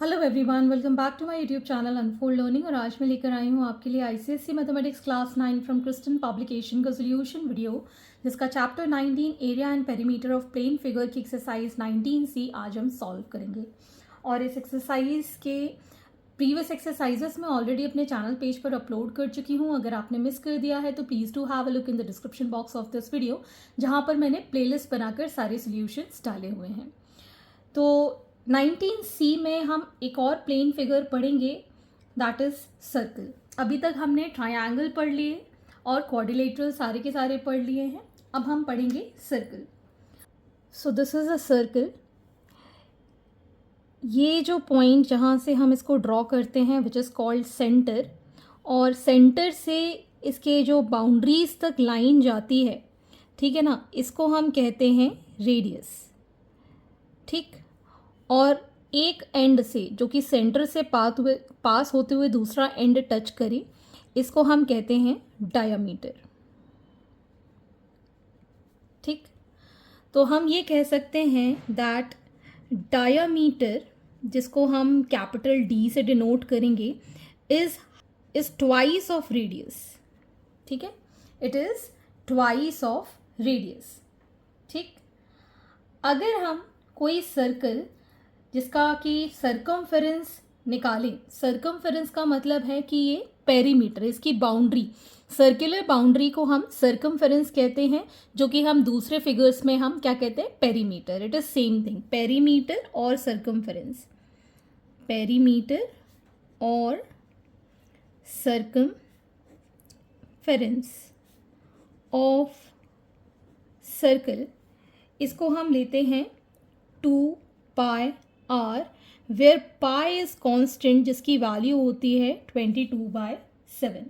Hello everyone, welcome back to my YouTube channel Unfold Learning. और आज मैं लेकर आई हूँ आपके लिए ICSE mathematics class 9 from Christen publication का सोल्यूशन वीडियो, जिसका chapter 19 area and perimeter of plane figure की एक्सरसाइज 19C आज हम सॉल्व करेंगे। और इस एक्सरसाइज के प्रीवियस एक्सरसाइजेस मैं ऑलरेडी अपने चैनल पेज पर अपलोड कर चुकी हूँ। अगर आपने मिस कर दिया है तो please do have a look in the description box of this video, जहाँ पर मैंने प्लेलिस्ट बनाकर सारे सोल्यूशंस डाले हुए हैं। तो 19C में हम एक और प्लेन फिगर पढ़ेंगे, दैट इज सर्कल। अभी तक हमने ट्रायंगल पढ़ लिए और क्वाड्रिलेटरल सारे के सारे पढ़ लिए हैं। अब हम पढ़ेंगे circle. So this is a circle. ये जो पॉइंट जहाँ से हम इसको ड्रॉ करते हैं विच इज़ कॉल्ड सेंटर, और सेंटर से इसके जो बाउंड्रीज तक लाइन जाती है, ठीक है ना, इसको हम कहते हैं रेडियस। ठीक। और एक एंड से जो कि सेंटर से पास होते हुए दूसरा एंड टच करे, इसको हम कहते हैं डायामीटर। ठीक। तो हम ये कह सकते हैं दैट डायामीटर, जिसको हम कैपिटल डी से डिनोट करेंगे, इज ट्वाइस ऑफ रेडियस। ठीक है, it is twice of radius. ठीक। अगर हम कोई सर्कल जिसका कि सर्कमफेरेंस निकालें, सर्कमफेरेंस का मतलब है कि ये पेरीमीटर, इसकी बाउंड्री, सर्कुलर बाउंड्री को हम सर्कमफेरेंस कहते हैं, जो कि हम दूसरे फिगर्स में हम क्या कहते हैं, perimeter. It is same thing, perimeter और सर्कमफेरेंस, पेरीमीटर और सर्कमफेरेंस ऑफ सर्कल, इसको हम लेते हैं 2πr, where pi is constant, जिसकी वैल्यू होती है 22/7।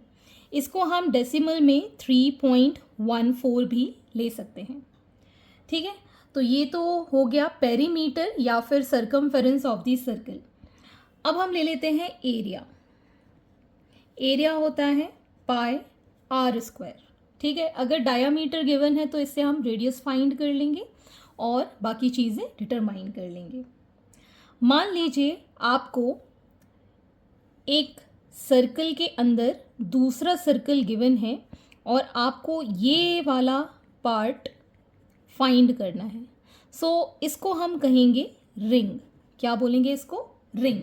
इसको हम डेसिमल में 3.14 भी ले सकते हैं। ठीक है, तो ये तो हो गया पेरीमीटर या फिर सर्कमफेरेंस ऑफ द सर्कल। अब हम ले लेते हैं एरिया। एरिया होता है πr²। ठीक है, अगर डायामीटर गिवन है तो इससे हम रेडियस फाइंड कर लेंगे और बाकी चीज़ें डिटरमाइन कर लेंगे। मान लीजिए आपको एक सर्कल के अंदर दूसरा सर्कल गिवन है और आपको ये वाला पार्ट फाइंड करना है। सो इसको हम कहेंगे रिंग। क्या बोलेंगे इसको? रिंग।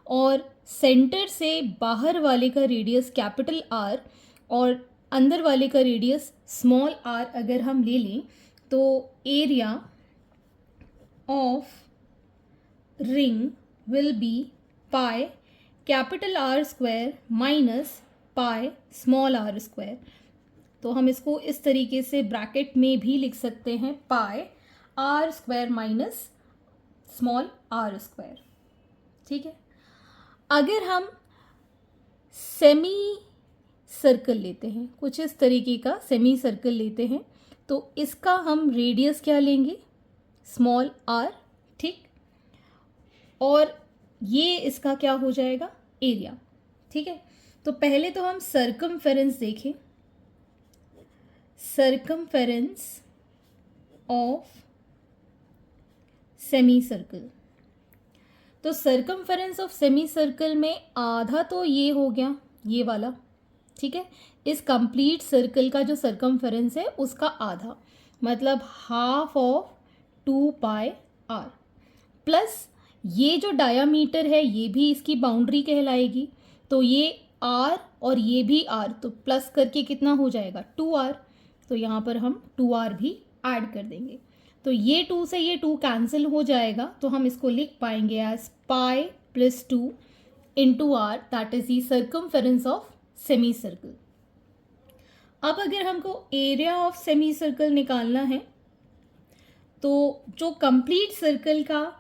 और सेंटर से बाहर वाले का रेडियस कैपिटल आर और अंदर वाले का रेडियस स्मॉल आर अगर हम ले लें, तो area of ring will be pi capital R² minus pi small r²। तो हम इसको इस तरीके से ब्रैकेट में भी लिख सकते हैं, पाई R² माइनस स्मॉल r²। ठीक है, अगर हम सेमी सर्कल लेते हैं, कुछ इस तरीके का सेमी सर्कल लेते हैं, तो इसका हम रेडियस क्या लेंगे? Small r। ठीक। और ये इसका क्या हो जाएगा? एरिया। ठीक है, तो पहले तो हम सर्कमफेरेंस देखें। सर्कमफेरेंस ऑफ सेमी सर्कल, तो सर्कमफेरेंस ऑफ सेमी सर्कल में आधा तो ये हो गया, ये वाला। ठीक है, इस कंप्लीट सर्कल का जो सर्कमफेरेंस है उसका आधा, मतलब हाफ ऑफ 2πr, प्लस ये जो डायामीटर है ये भी इसकी बाउंड्री कहलाएगी। तो ये r और ये भी r, तो प्लस करके कितना हो जाएगा? 2r। तो यहाँ पर हम 2r भी ऐड कर देंगे, तो ये 2 से ये 2 कैंसिल हो जाएगा, तो हम इसको लिख पाएंगे as pi plus 2 into r, that is the circumference of semi circle. अब अगर हमको एरिया ऑफ सेमी सर्कल निकालना है, तो जो कंप्लीट सर्कल का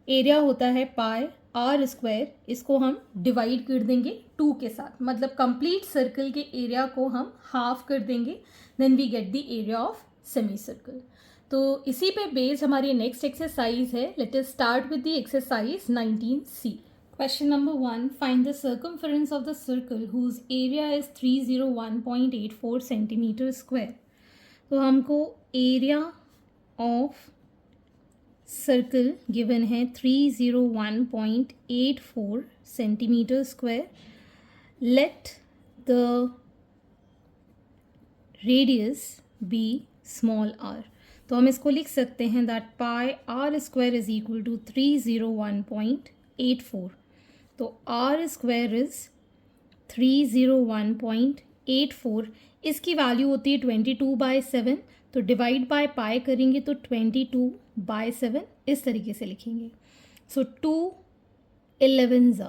एरिया होता है पाई R², इसको हम डिवाइड कर देंगे 2 के साथ, मतलब कंप्लीट सर्कल के एरिया को हम हाफ कर देंगे, then we get the area of semi circle. तो इसी पे बेस्ड हमारी नेक्स्ट एक्सरसाइज है। Let us start with the exercise 19C। Question number 1, find the circumference of the circle whose area is 301.84 centimetre square. तो हमको area of circle given है 301.84 centimetre square. Let the radius be small r. तो हम इसको लिख सकते हैं that pi r square is equal to 301.84. तो आर स्क्वायर इज 301.84. इसकी वैल्यू होती है 22/7. तो डिवाइड बाय पाई करेंगे तो 22/7 इस तरीके से लिखेंगे. सो 2 11s,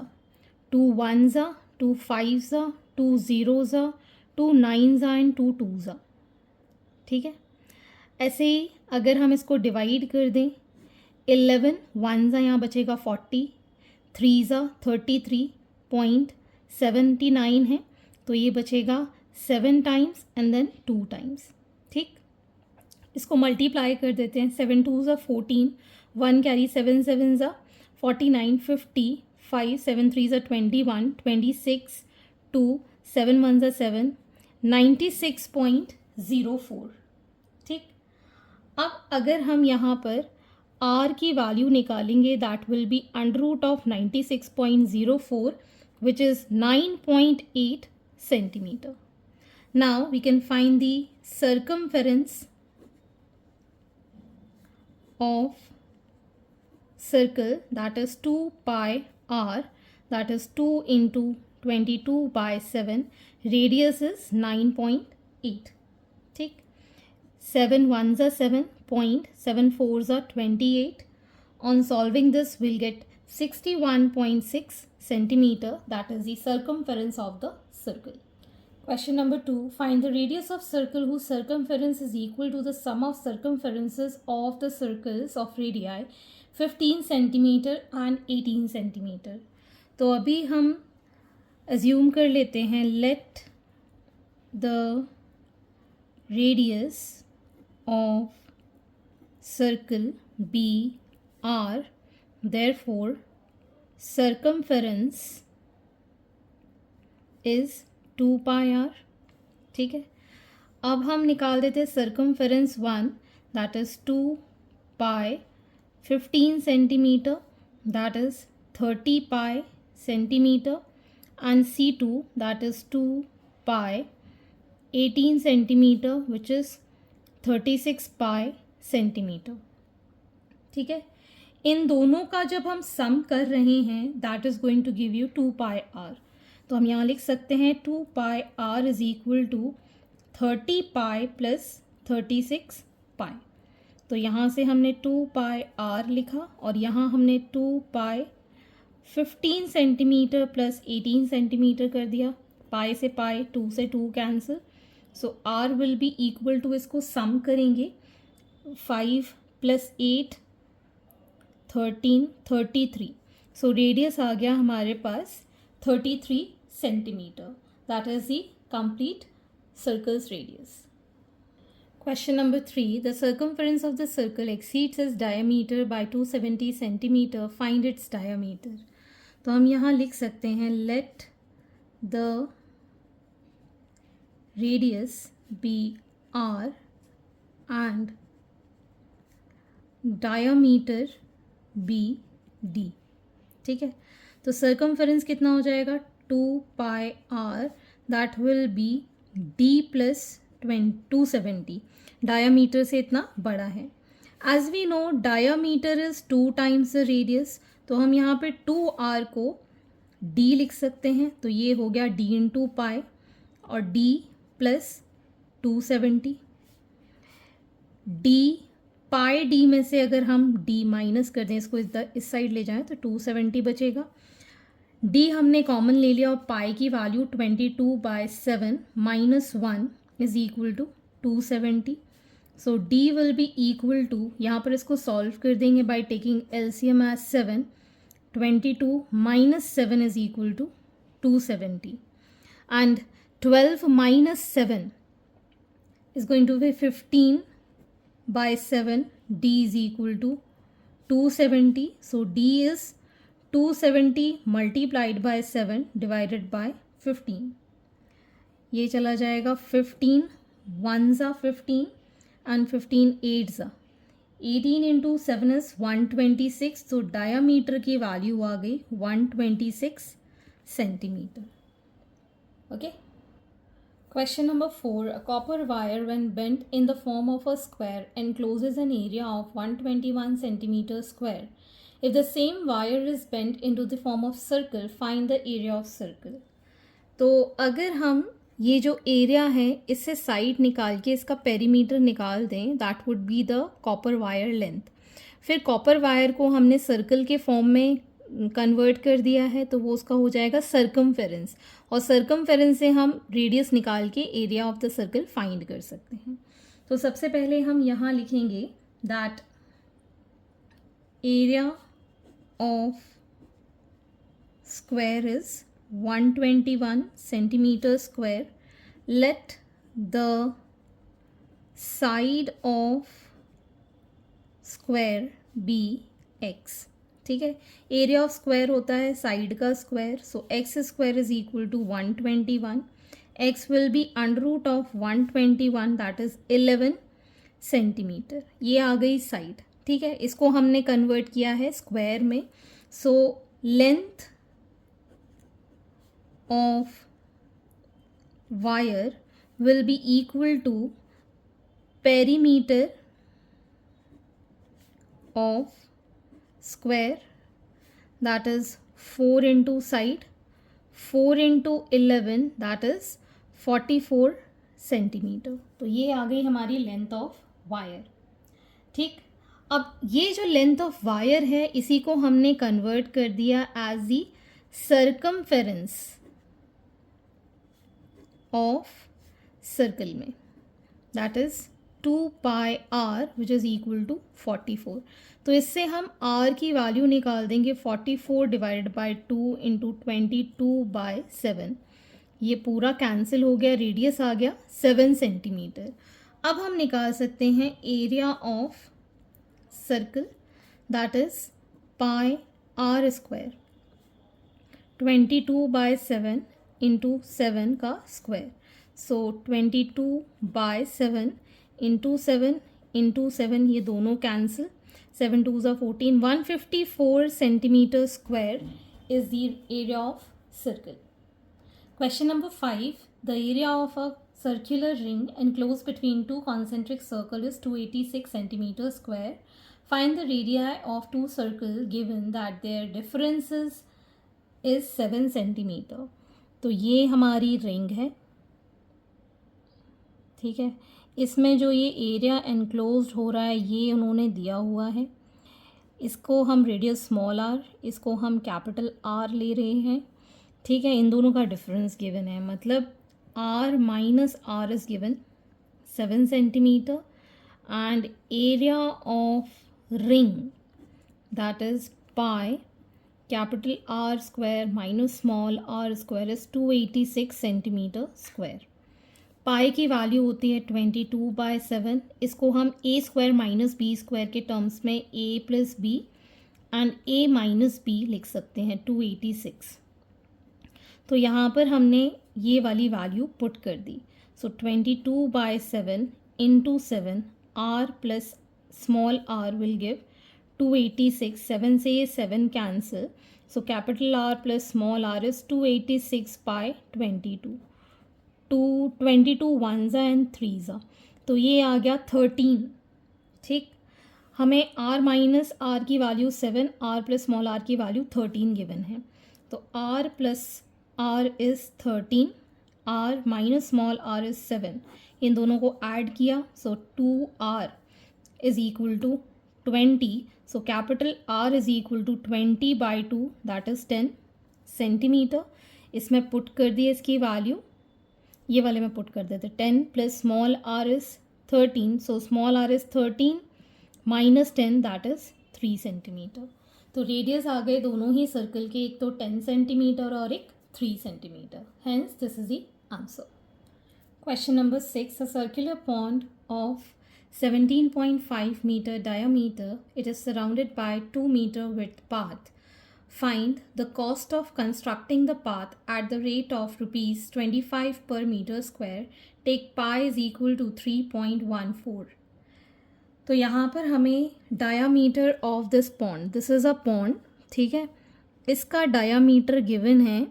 2 1s, 2 5s, 2 0s, 2 9s and 2 2s. ठीक है. ऐसे ही अगर हम इसको डिवाइड कर दें, 11 1s यहाँ बचेगा 40, 3s 33.79 है, तो ये बचेगा 7 टाइम्स एंड देन 2 टाइम्स. ठीक. इसको मल्टीप्लाई कर देते हैं. 7 2s 14, 1 carry 7 7s 49, 50, 5 7 3s 21, 26, 2 7 1s 7, 96.04. ठीक. अब अगर हम यहाँ पर r की वैल्यू निकालेंगे that will be under root of 96.04 which is 9.8 centimeter. Now we can find the circumference of circle, that is 2 pi r, that is 2 into 22/7. Radius is 9.8. ठीक. 7 1s are 7, 7 4s are 28. On solving this we'll get 61.6 centimeter, that is the circumference of the circle. Question number 2. Find the radius of circle whose circumference is equal to the sum of circumferences of the circles of radii 15 centimeter and 18 centimeter. तो अभी हम assume कर लेते हैं let the radius of circle be r, therefore circumference is 2 pi r. ठीक है. अब हम निकाल देते हैं circumference 1, that is 2 pi 15 centimeter, that is 30 pi centimeter, and C2, that is 2 pi 18 centimeter, which is 36 pi centimeter. ठीक है. इन दोनों का जब हम सम कर रहे हैं that is going to give you 2 pi R. तो हम यहाँ लिख सकते हैं 2 pi R is equal to 30 pi plus 36 pi. तो यहाँ से हमने 2 पाई आर लिखा और यहाँ हमने 2 पाई 15 सेंटीमीटर प्लस 18 सेंटीमीटर कर दिया. पाई से पाई, 2 से 2 cancel. So r will be equal to, इसको सम करेंगे 5 प्लस 8 13 33. सो रेडियस आ गया हमारे पास 33 centimetre. That is the complete circles radius. Question number 3. The circumference of the circle exceeds its diameter by 270 centimeter. Find its diameter. तो हम यहाँ लिख सकते हैं let the radius be r and diameter be d. ठीक है. तो circumference कितना हो जाएगा 2 pi r, that will be d plus 270. Diameter से इतना बड़ा है. As we know diameter is 2 times the radius. तो हम यहाँ पे 2r को d लिख सकते हैं. तो ये हो गया d इंटू पाई और d प्लस 270. d पाई d में से अगर हम d माइनस कर दें, इसको इस साइड ले जाएं तो 270 बचेगा. d हमने कॉमन ले लिया और पाई की value 22/7 minus 1 is equal to 270. So d will be equal to, यहाँ पर इसको सॉल्व कर देंगे by taking LCM as 7. 22 minus 7 is equal to 270 and 12 minus 7 is going to be 15/7. d is equal to 270. So d is 270 multiplied by 7 divided by 15. ये चला जाएगा 15 1s are 15 and 15 8s are. 18 into 7 is 126, तो diameter की value आ गई 126 centimetre. Okay. Question number 4. A copper wire, when bent in the form of a square, encloses an area of 121 centimeter square. If the same wire is bent into the form of circle, find the area of circle. तो अगर हम ये जो area है इससे side निकाल के इसका पेरीमीटर निकाल दें, that would be the copper wire length. फिर कॉपर वायर को हमने सर्कल के फॉर्म में कन्वर्ट कर दिया है, तो वो उसका हो जाएगा सर्कमफेरेंस, और सर्कमफेरेंस से हम रेडियस निकाल के area of the circle find कर सकते हैं. तो सबसे पहले हम यहाँ लिखेंगे that area of square is 121 centimeter square. Let the side of square be x. ठीक है, एरिया ऑफ स्क्वायर होता है साइड का square, so x square is equal to 121. X will be under root of 121, that is 11 centimetre. ये आ गई side. ठीक है, इसको हमने कन्वर्ट किया है स्क्वायर में. So length of wire will be equal to perimeter of square, that is 4 into side, 4 into 11, that is 44 centimetre. तो ये आ गई हमारी लेंथ ऑफ वायर. ठीक, अब ये जो लेंथ ऑफ वायर है इसी को हमने कन्वर्ट कर दिया as the circumference of circle में, that is 2 pi R which is equal to 44. तो इससे हम आर की वैल्यू निकाल देंगे 44 डिवाइडेड बाई 2 इंटू 22/7. ये पूरा कैंसिल हो गया, रेडियस आ गया 7 सेंटीमीटर. अब हम निकाल सकते हैं area of circle, that is pi r square 22/7 into 7 का स्क्वायर. सो 22/7 इंटू 7 इंटू 7, ये दोनों cancel, 7 2s are 14, 154 centimetre square is the area of circle. Question number 5. The area of a circular ring enclosed between two concentric circles is 286 centimeter square. Find the radii of two circles given that their differences is 7 centimeter. तो ये हमारी ring है. ठीक है, इसमें जो ये area enclosed हो रहा है ये उन्होंने दिया हुआ है. इसको हम रेडियस स्मॉल आर, इसको हम कैपिटल आर ले रहे हैं. ठीक है, इन दोनों का डिफरेंस गिवन है, मतलब R minus R is given 7 centimetre and area of ring that is pi capital R square minus small R square is 286 centimetre square. Pi की वैल्यू होती है 22/7. इसको हम A square minus B square के terms में A plus B and A minus B लिख सकते हैं 286. तो यहाँ पर हमने ये वाली वैल्यू पुट कर दी. So 22/7 into 7 r plus small r will give 286. 7 से ये 7 cancel, so capital r plus small are is 286/22. 22 1s and 3s. तो ये आ गया 13. ठीक, हमें आर माइनस आर की value 7, r plus small r की वैल्यू 13 गिवन है. तो r plus r is 13, r minus small r is 7. इन दोनों को ऐड किया, so 2r is equal to 20. So capital r is equal to 20/2, that is 10 centimetre. इसमें put कर दिए इसकी वैल्यू, ये वाले में पुट कर देते 10 plus small r is 13. So small r is 13 minus 10, that is 3 centimetre. तो रेडियस आ गए दोनों ही सर्कल के, एक तो 10 सेंटीमीटर और एक 3 centimeter. Hence, this is the answer. Question number 6. A circular pond of 17.5 meter diameter. It is surrounded by 2 meter width path. Find the cost of constructing the path at the rate of rupees 25 per meter square. Take pi is equal to 3.14. तो यहाँ पर हमें diameter of this pond, this is a pond, ठीक है, इसका diameter given है,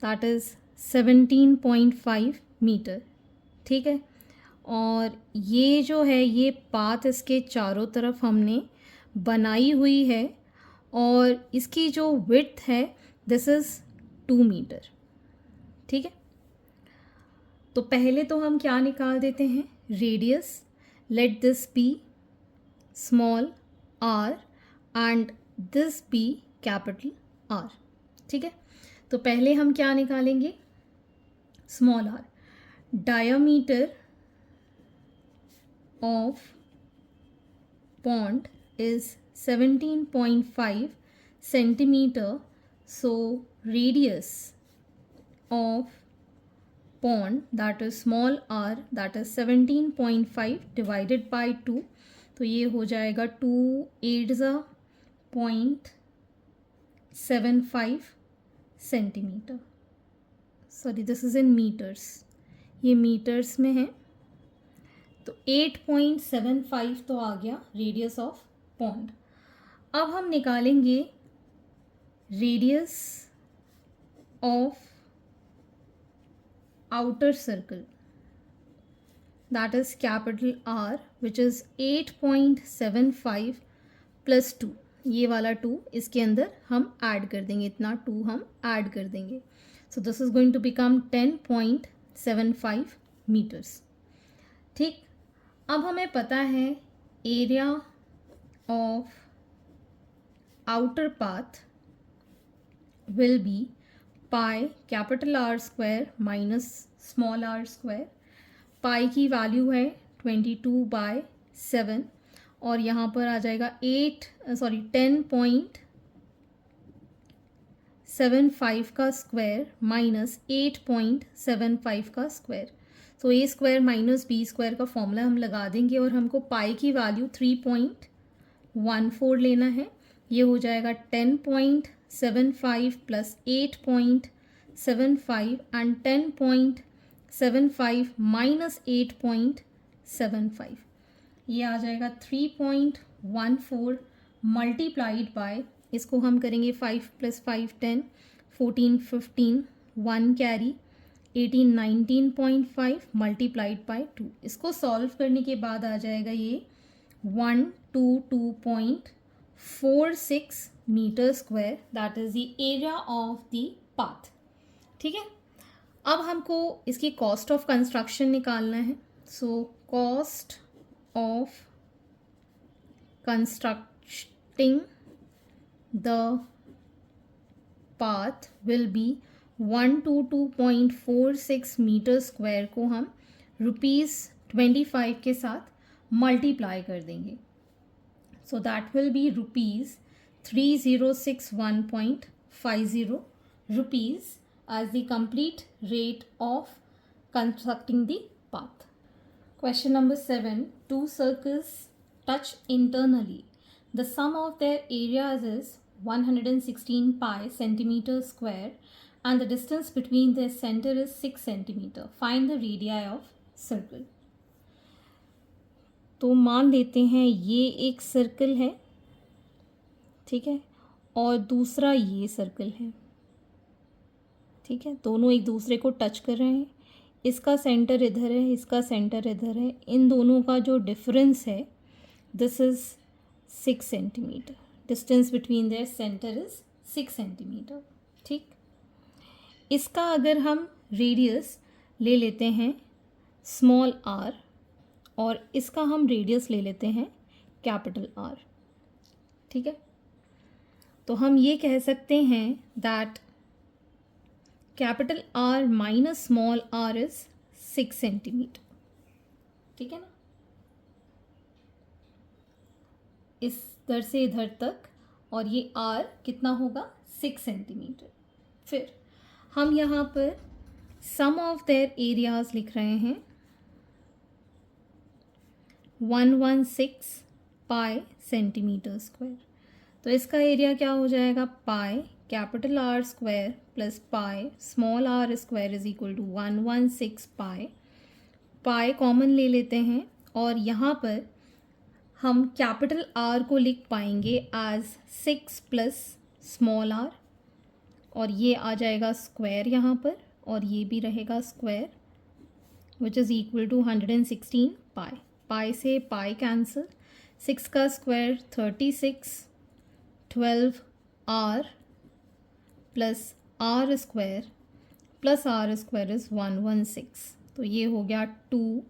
that is 17.5 metre, ठीक है। और ये जो है ये पाथ इसके चारों तरफ हमने बनाई हुई है और इसकी जो विड्थ है दिस इज़ 2 मीटर, ठीक है। तो पहले तो हम क्या निकाल देते हैं, radius, let this be small r and this be capital r, ठीक है। तो पहले हम क्या निकालेंगे, small r, diameter of pond is 17.5 centimeter, so radius of pond, that is small r, that is 17.5 divided by 2, तो ये हो जाएगा 2 8 0.75 centimetre, sorry this is in metres, ये मीटर्स में है, तो 8.75 तो आ गया रेडियस ऑफ पॉन्ड। अब हम निकालेंगे radius of outer circle, that is capital R, which is 8.75 plus 2, ये वाला 2 इसके अंदर हम ऐड कर देंगे, इतना 2 हम ऐड कर देंगे, so this is going to become 10.75 metres, ठीक। अब हमें पता है area of outer path will be pi capital R square minus small R square, pi की वैल्यू है 22/7 और यहाँ पर आ जाएगा 10.75 का स्क्वायर माइनस 8.75 का स्क्वायर, तो ए स्क्वायर माइनस बी स्क्वायर का फॉर्मूला हम लगा देंगे और हमको पाई की वैल्यू 3.14 लेना है, ये हो जाएगा 10.75 प्लस 8.75 एंड 10.75 माइनस 8.75, ये आ जाएगा 3.14 मल्टीप्लाइड बाय, इसको हम करेंगे 5 + 5 10, 14 15, 1 कैरी 18 19.5 मल्टीप्लाइड बाय 2, इसको सॉल्व करने के बाद आ जाएगा ये 122.46 metre square, that is the area of the path, ठीक है। अब हमको इसकी कॉस्ट ऑफ कंस्ट्रक्शन निकालना है, so cost of constructing the path will be 122.46 metre square को हम ₹25 के साथ मल्टीप्लाई कर देंगे, so that will be ₹3061.50 rupees as the complete rate of constructing the path. Question number 7. Two circles touch internally. The sum of their areas is 116 pi centimeter square and the distance between their center is 6 centimeter. Find the radii of circle. तो मान लेते हैं ये एक circle है, ठीक है, और दूसरा ये सर्कल है, ठीक है, दोनों एक दूसरे को टच कर रहे हैं, इसका सेंटर इधर है, इसका सेंटर इधर है, इन दोनों का जो डिफरेंस है this is 6 centimetre, distance between their centre is 6 centimetre, ठीक। इसका अगर हम रेडियस ले लेते हैं स्मॉल आर और इसका हम रेडियस ले लेते हैं कैपिटल आर, ठीक है, तो हम ये कह सकते हैं that capital R minus small are is 6 centimetre, ठीक है ना, इधर से इधर तक, और ये आर कितना होगा 6 सेंटीमीटर। फिर हम यहाँ पर सम ऑफ देयर एरियाज लिख रहे हैं 116 पाई सेंटीमीटर स्क्वायर, तो इसका एरिया क्या हो जाएगा, pi capital R square plus pi small R square is equal to 116 pi, pi common ले लेते हैं और यहाँ पर हम कैपिटल आर को लिख पाएंगे एज 6 प्लस स्मॉल आर, और ये आ जाएगा स्क्वायर यहाँ पर, और ये भी रहेगा square, which is equal to 116 pi. Pi से पाई कैंसिल, 6 का square 36, 12 R plus R square is 116. तो ये हो गया 2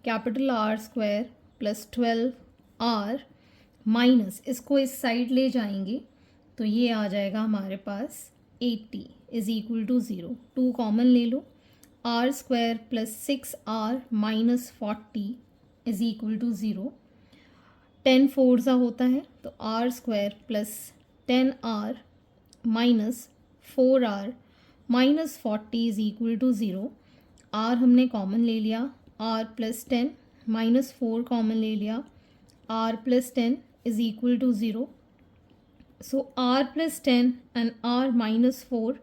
capital R square plus 12 R minus, इसको इस साइड ले जाएंगे तो ये आ जाएगा हमारे पास 80 इज़ इक्वल टू 0. 2 कॉमन ले लो, R square plus 6 R minus 40 is equal to 0. 10 4 सा होता है तो R square plus 10 R minus 4 R minus 40 is equal to 0. R हमने कॉमन ले लिया, आर प्लस 10 माइनस 4 कॉमन ले लिया, r plus 10 is equal to 0. So r plus 10 and r minus 4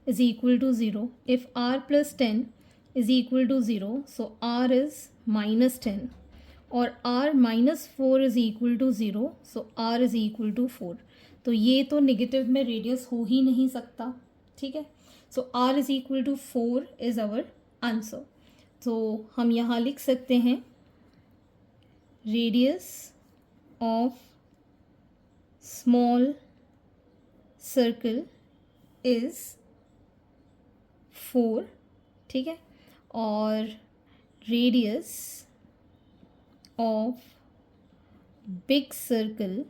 is equal to 0. If r plus 10 is equal to 0, so r is minus 10. और r minus 4 is equal to 0, so r is equal to 4. तो ये तो negative में radius हो ही नहीं सकता, ठीक है. सो r is equal to 4 is our answer. तो हम यहाँ लिख सकते हैं radius of small circle is 4, ठीक है, और radius of big circle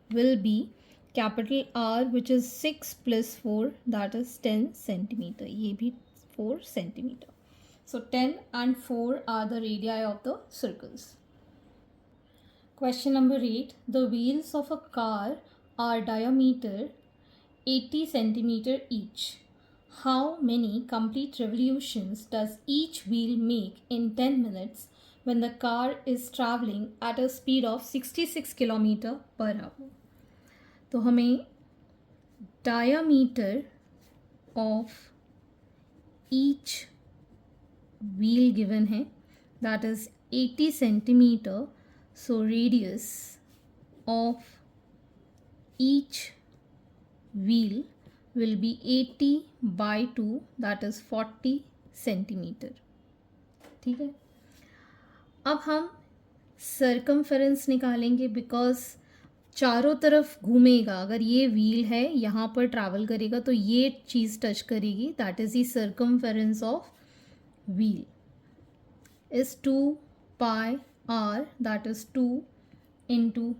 will be capital R, which is 6 plus 4, that is 10 centimeter. ये भी 4 centimeter. So 10 and 4 are the radii of the circles. Question number 8. The wheels of a car are diameter 80 centimeter each. How many complete revolutions does each wheel make in 10 minutes when the car is traveling at a speed of 66 km per hour? तो हमें diameter of each wheel given है, that is 80 centimeter. So radius of each wheel will be 80 by 2, that is 40 centimeter. ठीक है. अब हम circumference निकालेंगे, because चारों तरफ घूमेगा. अगर ये व्हील है यहाँ पर ट्रैवल करेगा तो ये चीज़ टच करेगी, that is the circumference of wheel is 2 pi r, that is 2 into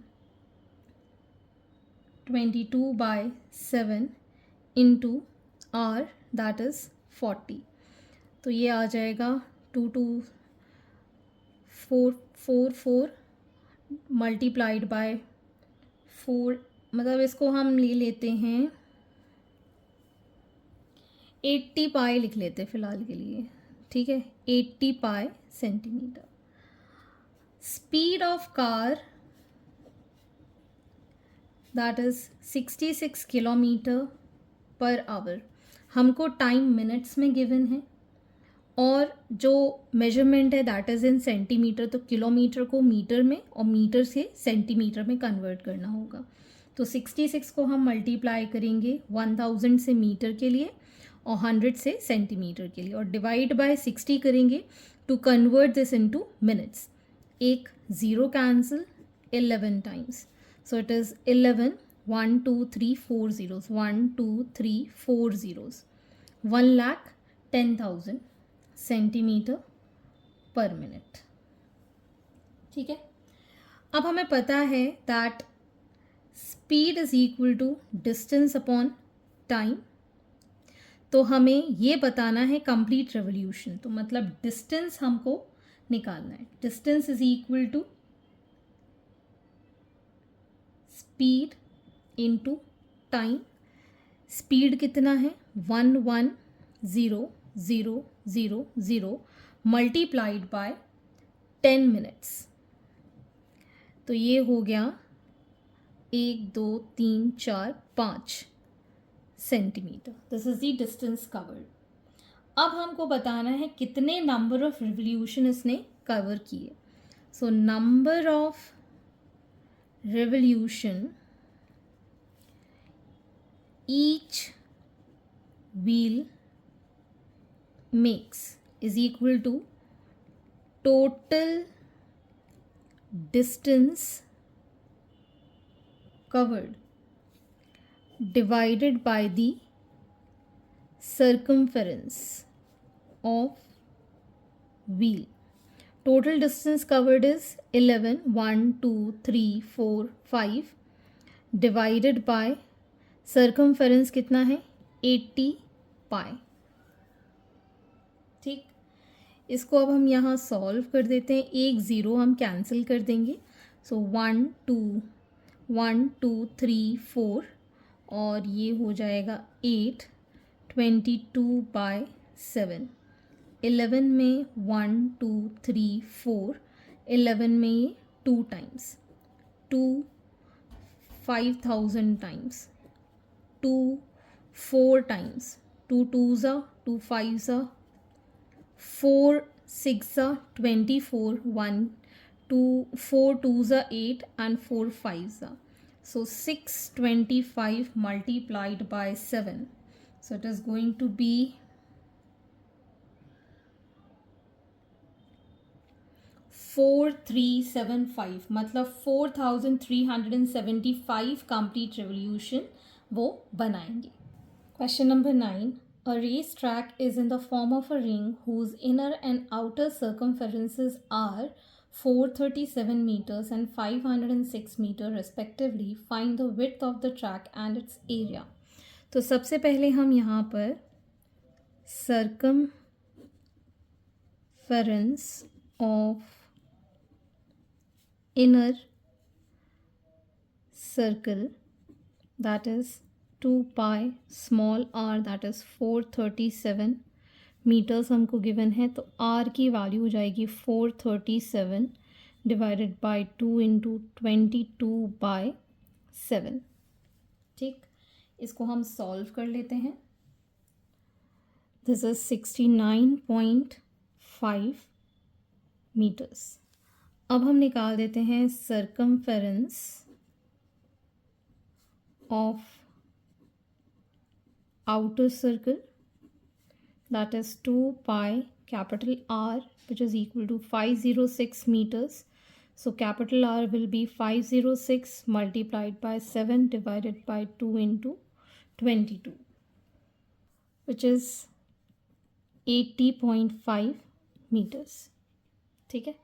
22 by 7 into r, that is 40. तो ये आ जाएगा 2 2 4 4 4 मल्टीप्लाइड बाय 4, मतलब इसको हम ले लेते हैं 80 पाई लिख लेते फ़िलहाल के लिए, ठीक है, 80 पाई centimetre. Speed of car, that is 66 kilometre per hour. हमको टाइम मिनट्स में गिवन है, और जो मेजरमेंट है दैट इज़ इन सेंटीमीटर. तो किलोमीटर को मीटर में और मीटर से सेंटीमीटर में कन्वर्ट करना होगा. तो 66 को हम मल्टीप्लाई करेंगे 1000 से मीटर के लिए और 100 से सेंटीमीटर के लिए, और डिवाइड बाय 60 करेंगे to convert this into minutes. एक ज़ीरो cancel 11 times, so it is 11 1 2 3 4 zeros, 1 2 3 4 zeros, 1,10,000 centimetre पर मिनट. ठीक है. अब हमें पता है that speed is equal to distance upon time. तो हमें ये बताना है कंप्लीट रेवोल्यूशन. तो मतलब डिस्टेंस हमको निकालना है. Distance is equal to speed into time. Speed कितना है 110,000 मल्टीप्लाइड बाय 10 मिनट्स. तो ये हो गया 1 2 3 4 5 centimetre. This is the distance covered. अब हमको बताना है कितने नंबर ऑफ रिवोल्यूशन इसने कवर किए. So number of revolution each wheel makes is equal to total distance covered divided by the circumference of wheel. Total distance covered is 11, 1, 2, 3, 4, 5 divided by circumference कितना है 80 पाई. ठीक, इसको अब हम यहाँ सॉल्व कर देते हैं. एक ज़ीरो हम कैंसिल कर देंगे. सो 1 2 3 4 और ये हो जाएगा 8 22/7. 11 में 1 2 3 4, 11 में ये 2 times 2 5000 times 2 4 times 2 2s 2 5s 4 6 24 1 2 4 2s 8 and 4 5s. So 625 multiplied by 7. So it is going to be 4375. मतलब 4375 complete revolution वो बनाएंगे. Question number 9. A racetrack is in the form of a ring whose inner and outer circumferences are 437 meters and 506 meters respectively. Find the width of the track and its area. तो सबसे पहले हम यहाँ पर circumference of inner circle, that is 2 pi small r, that is 437 metres हमको given है. तो r की वैल्यू हो जाएगी 437 डिवाइडेड बाई 2 इंटू 22/7. ठीक, इसको हम सॉल्व कर लेते हैं. This is 69.5 metres. अब हम निकाल देते हैं circumference of outer circle, that is 2 pi capital R, which is equal to 506 meters. So capital R will be 506 multiplied by 7 divided by 2 into 22, which is 80.5 meters. ठीक है,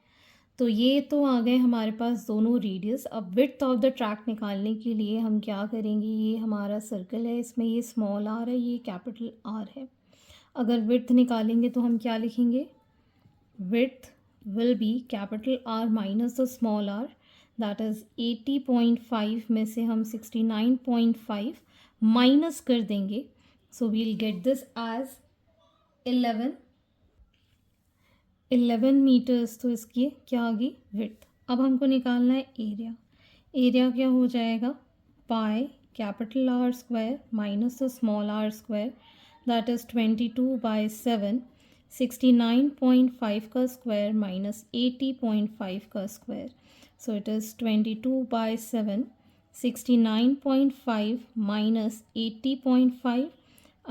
तो ये तो आ गए हमारे पास दोनों रेडियस. अब विड्थ ऑफ द ट्रैक निकालने के लिए हम क्या करेंगे, ये हमारा सर्कल है, इसमें ये स्मॉल आर है, ये कैपिटल आर है. अगर विड्थ निकालेंगे तो हम क्या लिखेंगे, width will be capital R minus the small R, that is 80.5 में से हम 69.5 माइनस कर देंगे. So we'll get this as 11 metres. तो इसकी क्या आ गई, विड्थ. अब हमको निकालना है एरिया. एरिया क्या हो जाएगा, pi capital R square minus the small R square, that is 22/7. 69.5 का स्क्वायर माइनस 80.5 का square. So it is 22/7. 69.5 minus 80.5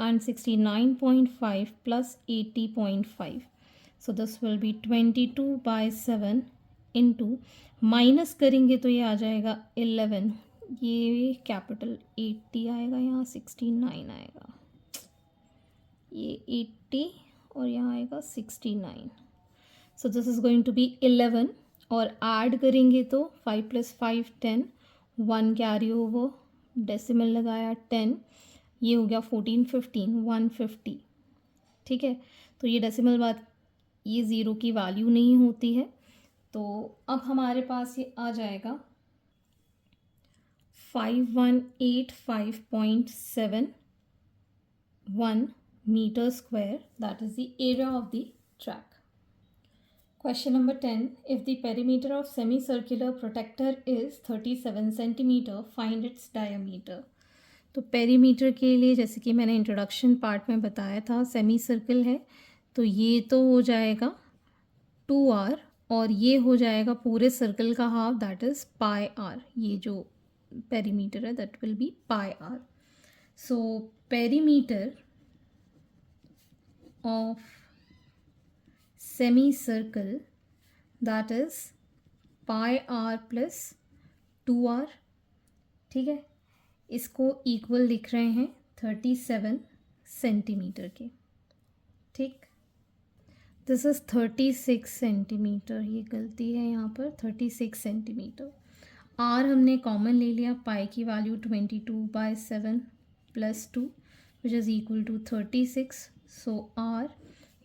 and 69.5 plus 80.5. So this will be 22/7 into minus करेंगे तो ये आ जाएगा 11, ये कैपिटल 80 आएगा, यहाँ 69 आएगा, ये 80 और यहाँ आएगा 69. So this is going to be 11 और ऐड करेंगे तो 5 + 5 10, 1 कैरी ओवर, डेसिमल लगाया 10, ये हो गया 14 15 150. ठीक है, तो ये डेसिमल बात, ये ज़ीरो की वैल्यू नहीं होती है. तो अब हमारे पास ये आ जाएगा 5185.71 meter square, that is the area of the track. Question number 10. If the perimeter of semicircular protector is 37 centimeter, find its diameter. तो पेरीमीटर के लिए जैसे कि मैंने इंट्रोडक्शन पार्ट में बताया था, सेमी सर्कल है तो ये तो हो जाएगा 2R और ये हो जाएगा पूरे सर्कल का half, that is pi R. ये जो पेरीमीटर है that will be pi R. So perimeter of semi circle that is pi R plus 2r. ठीक है, इसको इक्वल लिख रहे हैं 37 सेंटीमीटर के. ठीक, दिस इज़ 36 सेंटीमीटर, ये गलती है यहाँ पर, 36 सेंटीमीटर. आर हमने कॉमन ले लिया, पाई की value 22/7 plus 2 which is equal to 36. So R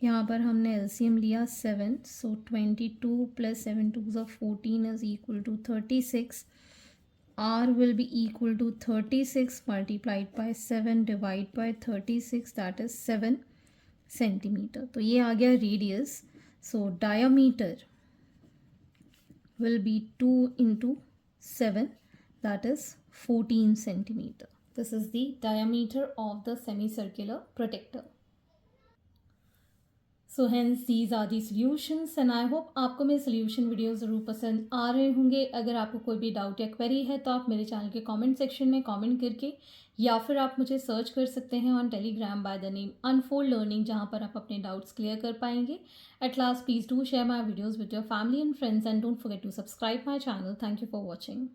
यहाँ पर हमने एलसीएम लिया 7, so 22 plus 7 2 of 14 is equal to 36. R will be equal to 36 multiplied by 7 divide by 36, that is 7 centimetre. तो ये आ गया radius. So diameter will be 2 into 7, that is 14 centimeter. This is the diameter of the semicircular protector. So hence these are the solutions and I hope आपको मेरे solution video ज़रूर पसंद आ रहे होंगे. अगर आपको कोई भी डाउट या क्वेरी है तो आप मेरे चैनल के कमेंट सेक्शन में कमेंट करके, या फिर आप मुझे सर्च कर सकते हैं on Telegram by the name unfold learning, जहाँ पर आप अपने डाउट्स क्लियर कर पाएंगे. At last please do share my videos with your family and friends and don't forget to subscribe my channel. Thank you for watching.